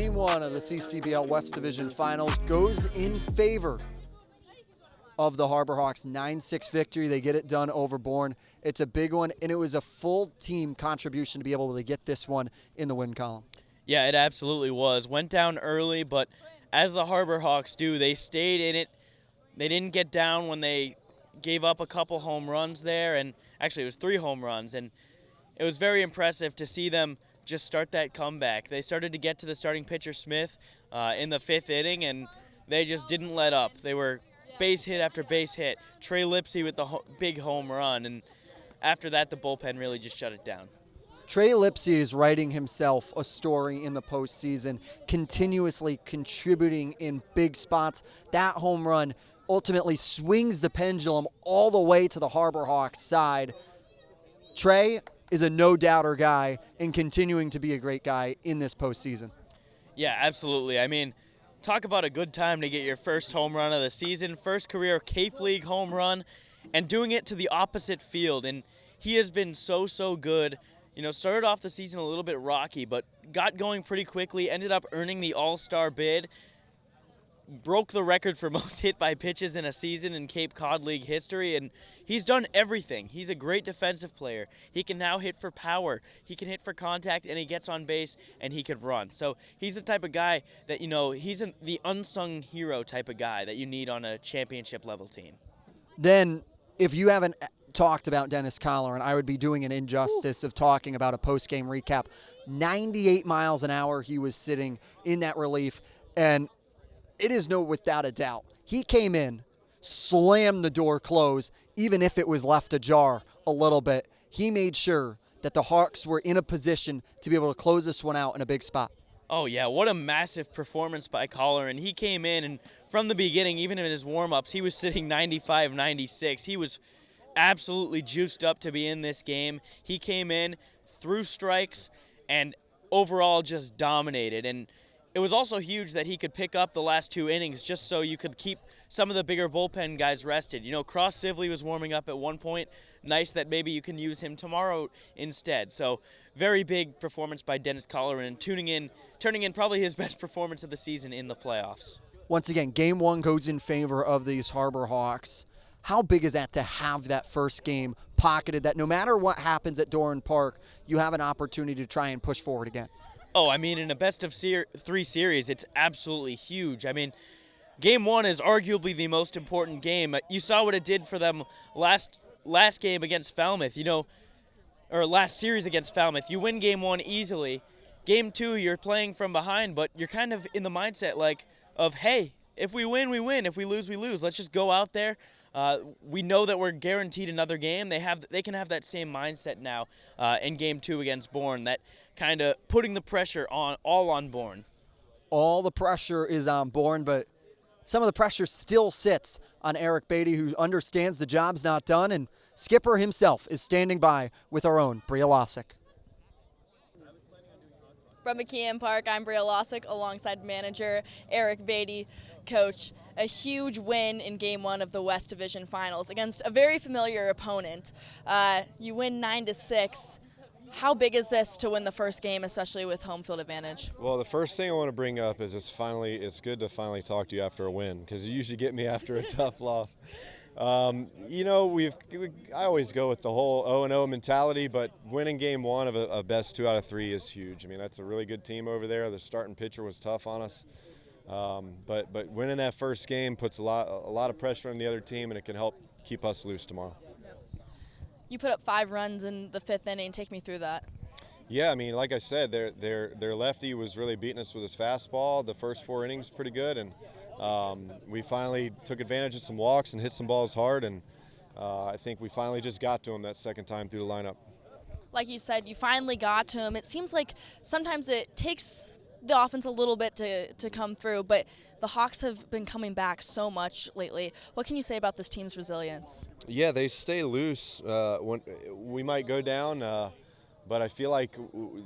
Game 1 of the CCBL West Division Finals goes in favor of the Harbor Hawks. 9-6 victory. They get it done over Bourne. It's a big one, and it was a full team contribution to be able to get this one in the win column. Yeah, it absolutely was. Went down early, but as the Harbor Hawks do, they stayed in it. They didn't get down when they gave up a couple home runs there, and actually it was 3 home runs, and it was very impressive to see them just start that comeback. They started to get to the starting pitcher, Smith, in the 5th inning, and they just didn't let up. They were base hit after base hit. Trey Lipsy with the big home run, and after that, the bullpen really just shut it down. Trey Lipsy is writing himself a story in the postseason, continuously contributing in big spots. That home run ultimately swings the pendulum all the way to the Harbor Hawks side. Trey is a no-doubter guy and continuing to be a great guy in this postseason. Yeah, absolutely. I mean, talk about a good time to get your first home run of the season, first career Cape League home run, and doing it to the opposite field. And he has been so good. You know, started off the season a little bit rocky, but got going pretty quickly, ended up earning the All-Star bid, broke the record for most hit by pitches in a season in Cape Cod League history, and he's done everything. He's a great defensive player. He can now hit for power. He can hit for contact, and he gets on base, and he can run. So he's the type of guy that, you know, he's the unsung hero type of guy that you need on a championship-level team. Then, if you haven't talked about Dennis Colleran, I would be doing an injustice of talking about a post-game recap. 98 miles an hour he was sitting in that relief, and it is without a doubt. He came in, slammed the door closed, even if it was left ajar a little bit. He made sure that the Hawks were in a position to be able to close this one out in a big spot. Oh, yeah, what a massive performance by Colleran. He came in, and from the beginning, even in his warm-ups, he was sitting 95, 96. He was absolutely juiced up to be in this game. He came in, threw strikes, and overall just dominated. And it was also huge that he could pick up the last 2 innings just so you could keep some of the bigger bullpen guys rested. You know, Cross Sibley was warming up at one point. Nice that maybe you can use him tomorrow instead. So very big performance by Dennis Colleran, turning in probably his best performance of the season in the playoffs. Once again, Game 1 goes in favor of these Harbor Hawks. How big is that to have that first game pocketed, that no matter what happens at Doran Park, you have an opportunity to try and push forward again? Oh, I mean, in a best-of-3 series, it's absolutely huge. I mean, Game 1 is arguably the most important game. You saw what it did for them last game against Falmouth, or last series against Falmouth. You win Game 1 easily. Game 2, you're playing from behind, but you're kind of in the mindset of, hey, if we win, we win. If we lose, we lose. Let's just go out there. We know that we're guaranteed another game. They can have that same mindset now in Game 2 against Bourne, that kind of putting the pressure all on Bourne. All the pressure is on Bourne, but some of the pressure still sits on Eric Beatty, who understands the job's not done, and Skipper himself is standing by with our own Brea Lassek. From McKeon Park, I'm Brea Lassek alongside manager Eric Beatty. Coach, a huge win in Game 1 of the West Division Finals against a very familiar opponent. You win 9-6. How big is this to win the first game, especially with home field advantage? Well, the first thing I want to bring up is it's good to finally talk to you after a win, because you usually get me after a tough loss. I always go with the whole 0-0 mentality, but winning Game 1 of a best 2 out of 3 is huge. I mean, that's a really good team over there. The starting pitcher was tough on us. But winning that first game puts a lot of pressure on the other team, and it can help keep us loose tomorrow. You put up 5 runs in the 5th inning. Take me through that. Yeah, I mean, like I said, their lefty was really beating us with his fastball. The first 4 innings pretty good, and we finally took advantage of some walks and hit some balls hard, and I think we finally just got to him that second time through the lineup. Like you said, you finally got to him. It seems like sometimes it takes the offense a little bit to come through, but the Hawks have been coming back so much lately. What can you say about this team's resilience? Yeah, they stay loose. When we might go down, but I feel like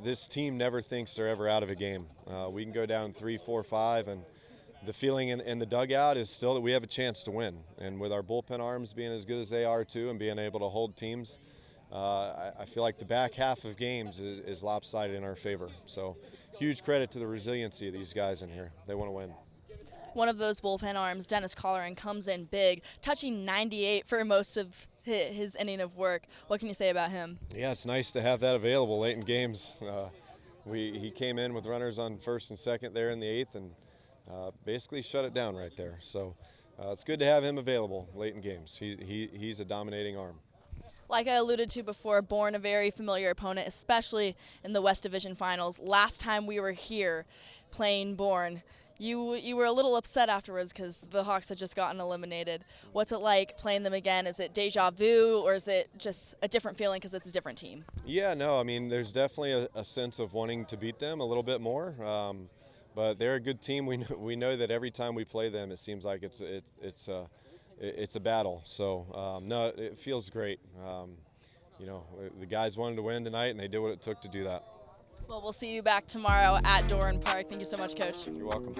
this team never thinks they're ever out of a game. We can go down 3, 4, 5, and the feeling in the dugout is still that we have a chance to win. And with our bullpen arms being as good as they are too, and being able to hold teams, I feel like the back half of games is lopsided in our favor. So huge credit to the resiliency of these guys in here. They want to win. One of those bullpen arms, Dennis Colleran, comes in big, touching 98 for most of his inning of work. What can you say about him? Yeah, it's nice to have that available late in games. He came in with runners on first and second there in the 8th and basically shut it down right there. So it's good to have him available late in games. He's a dominating arm. Like I alluded to before, Bourne, a very familiar opponent, especially in the West Division Finals. Last time we were here playing Bourne, you were a little upset afterwards because the Hawks had just gotten eliminated. What's it like playing them again? Is it deja vu, or is it just a different feeling because it's a different team? Yeah, no, I mean, there's definitely a sense of wanting to beat them a little bit more. But they're a good team. We know that every time we play them, it seems like it's a battle. So no, it feels great. The guys wanted to win tonight, and they did what it took to do that. Well, we'll see you back tomorrow at Bourne Park. Thank you so much, Coach. You're welcome.